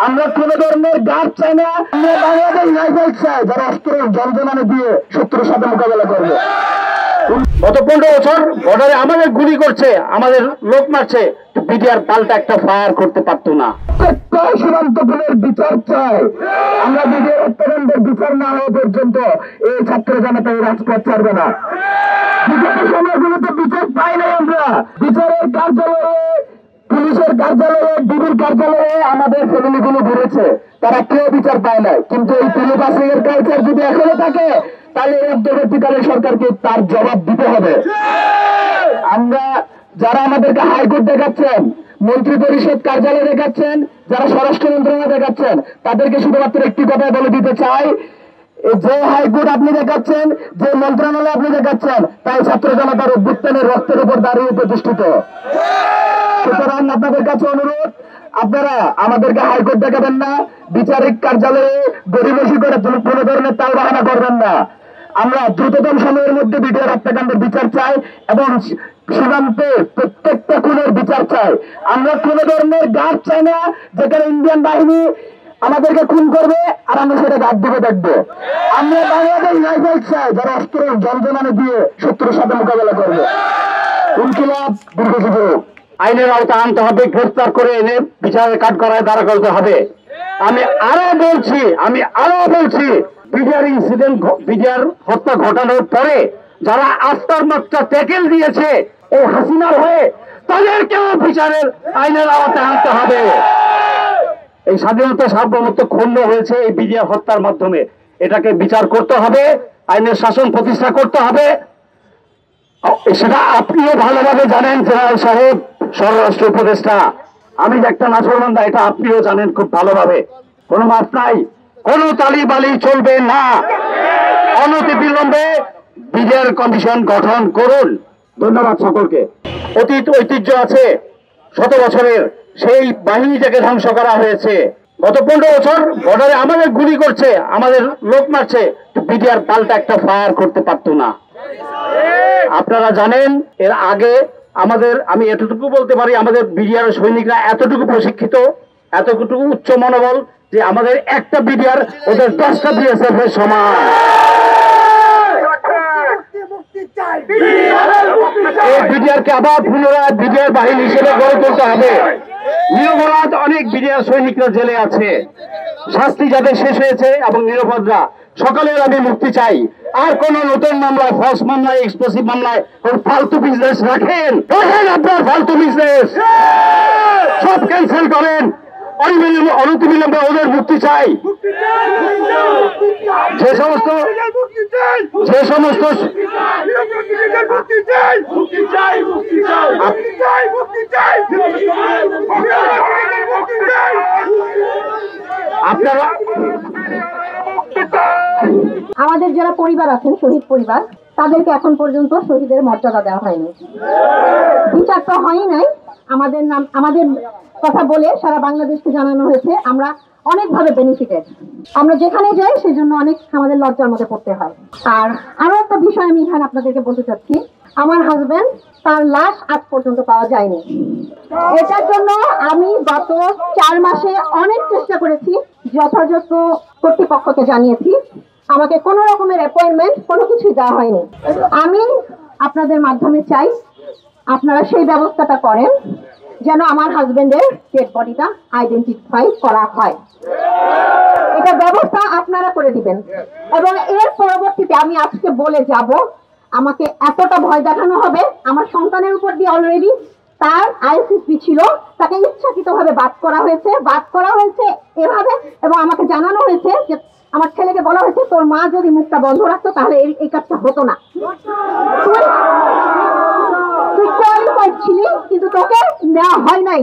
আমরা কোন ধরনের গাছ চাই না। আমরা বাংলাদেশ রাইফেল চাই যারা অস্ত্র জনজমানে দিয়ে শত্রুর সাথে মোকাবেলা করবে। গত 15 বছর বর্ডারে আমাদের গুলি করছে, আমাদের লোক মারছে, বিডিআর পাল্টা একটা ফায়ার করতে পারতো না। সীমান্ত পুলের বিচার চাই। আমরা বিডিআর হত্যাকাণ্ডের বিচার না হওয়া পর্যন্ত এই ছাত্র জনতা এই রাজপথ ছাড়বে না। বিগত সময়গুলোতে বিচার পাই নাই আমরা। বিচারের কার্যালয়ে, পুলিশের কার্যালয়ে, ডিবির কার্যালয়ে আমাদের ফ্যামিলিগুলো ঘুরেছে, তারা কেউ বিচার পায় না। কিন্তু এই পুলিবাসিং এর কালচার যদি এখনো থাকে তাহলে অন্তর্বর্তীকালীন সরকারকে তার জবাব দিতে হবে। আমরা যারা আমাদেরকে হাইকোর্ট দেখাচ্ছেন, মন্ত্রী পরিষদ কার্যালয় দেখাচ্ছেন, যারা স্বরাষ্ট্র মন্ত্রণালয় দেখাচ্ছেন, তাদেরকে শুধুমাত্র একটি কথা বলে দিতে চাই, যে হাইকোর্ট আপনি দেখাচ্ছেন, যে মন্ত্রণালয় আপনি দেখাচ্ছেন, তাই ছাত্র জনতার অভ্যুত্থানের রক্তের উপর দাঁড়িয়ে প্রতিষ্ঠিত। সুতরাং আপনাদের কাছে অনুরোধ, আপনারা আমাদেরকে হাইকোর্ট দেখাবেন না, বিচারিক কার্যালয়ে গরিবসী করে কোনো ধরনের তাল বাহানা করবেন না। আমরা দ্রুততম সময়ের মধ্যে বিডিআর হত্যাকাণ্ডের বিচার চাই এবং সীমান্তে প্রত্যেকটা খুনের বিচার চাই। আমরা কোন ধরনের গাছ চাই না যেখানে ইন্ডিয়ান বাহিনী আমাদেরকে খুন করবে আর আমরা সেটা গাছ দিবে দেখবো। আমরা বাংলাদেশ রাইফেল চাই যারা অস্ত্র জনজমানে দিয়ে শত্রুর সাথে মোকাবেলা করবে। ইনকিলাব দীর্ঘজীবী হোক। আইনের আওতায় আনতে হবে, গ্রেফতার করে এনে বিচারের কাঠগড়ায় দাঁড়া করতে হবে। আমি আরো বলছি বিডিআর ইনসিডেন্ট, বিডিআর হত্যা ঘটানোর পরে যারা আস্থার মাত্রা ট্যাকেল দিয়েছে এই হাসিনার হয়ে, তাদেরকেও বিচারের আইনের আওতায় আনতে হবে। এই স্বাধীনতা সার্বভৌমত্ব ক্ষুণ্ণ হয়েছে এই বিডিআর হত্যার মাধ্যমে, এটাকে বিচার করতে হবে, আইনের শাসন প্রতিষ্ঠা করতে হবে। সেটা আপনিও ভালোভাবে জানেন জেনারেল সাহেব, স্বরাষ্ট্র উপদেষ্টা। আমি যে একটা নাছরবান্দা এটা আপনিও জানেন খুব ভালোভাবে। কোনো মাপ নাই, কোনো তালিবালি চলবে না। অনতিবিলম্বে বিডিআর কমিশন গঠন করুন। ধন্যবাদ সকলকে। অতীত ঐতিহ্য আছে 100 বছরের, সেই বাহিনীটাকে ধ্বংস করা হয়েছে। গত 15 বছর বর্ডারে আমাদের গুলি করছে, আমাদের লোক মারছে, বিডিআর পাল্টা একটা ফায়ার করতে পারতো না। আপনারা জানেন এর আগে আমি এতটুকু বলতে পারি, আমাদের বিডিআর সৈনিকরা এতটুকু প্রশিক্ষিত, এতটুকু উচ্চ মনোবল যে আমাদের একটা বিডিআর ওদের 10টা বিএসএফ এর সমান। এই বিডিআরকে আবার পুনরায় বিডিআর বাহিনী হিসেবে গড়ে তুলতে হবে। নিরপরাধ অনেক বিডিআর সৈনিকরা জেলে আছে, শাস্তি যাদের শেষ হয়েছে এবং নিরপরাধরা সকলের আমি মুক্তি চাই। আর কোন নতুন মামলায়, ফলস মামলায়, এক্সপ্লোসিভ মামলায় ফালতু বিজনেস রাখেন আপনার ফালতু বিজনেস সব ক্যান্সেল করেন। অনতিবিলম্বে ওদের মুক্তি চাই। যে সমস্ত আপনারা আমাদের যারা পরিবার আছেন, শহীদ পরিবার, তাদেরকে এখন পর্যন্ত শহীদের মর্যাদা দেওয়া হয়নি, বিচার তো হয়ই নাই। আমাদের কথা বলে সারা বাংলাদেশকে জানানো হয়েছে আমরা অনেকভাবে বেনিফিটেড। আমরা যেখানে যাই সেজন্য অনেক আমাদের লজ্জার মধ্যে পড়তে হয়। আর আরো একটা বিষয় আমি এখানে আপনাদেরকে বলতে চাচ্ছি, আমার হাজবেন্ড, তার লাশ আজ পর্যন্ত পাওয়া যায়নি। এটার জন্য আমি গত 4 মাসে অনেক চেষ্টা করেছি, যথাযথ কর্তৃপক্ষকে জানিয়েছি, আমাকে কোনো রকমের অ্যাপয়েন্টমেন্ট কোনো কিছুই দেওয়া হয়নি। আমি আপনাদের মাধ্যমে চাই আপনারা সেই ব্যবস্থাটা করেন যেন আমার হাজবেন্ডের ডেড বডিটা আইডেন্টিফাই করা হয়। এটা ব্যবস্থা আপনারা করে দিবেন। এবং এর পরবর্তীতে আমি আজকে বলে যাব, আমাকে এতটা ভয় দেখানো হবে, আমার সন্তানের উপর দিয়ে অলরেডি তার আইসিসি ছিল, তাকে ইচ্ছাকৃতভাবে বাদ করা হয়েছে এভাবে। এবং আমাকে জানানো হয়েছে যে আমার ছেলেকে বলা হয়েছে তোর মা যদি মুখটা বন্ধ রাখতো তাহলে এই কাজটা হতো না। তুই কোয়ালিফাইড ছিলি কিন্তু তোকে নেওয়া হয় নাই।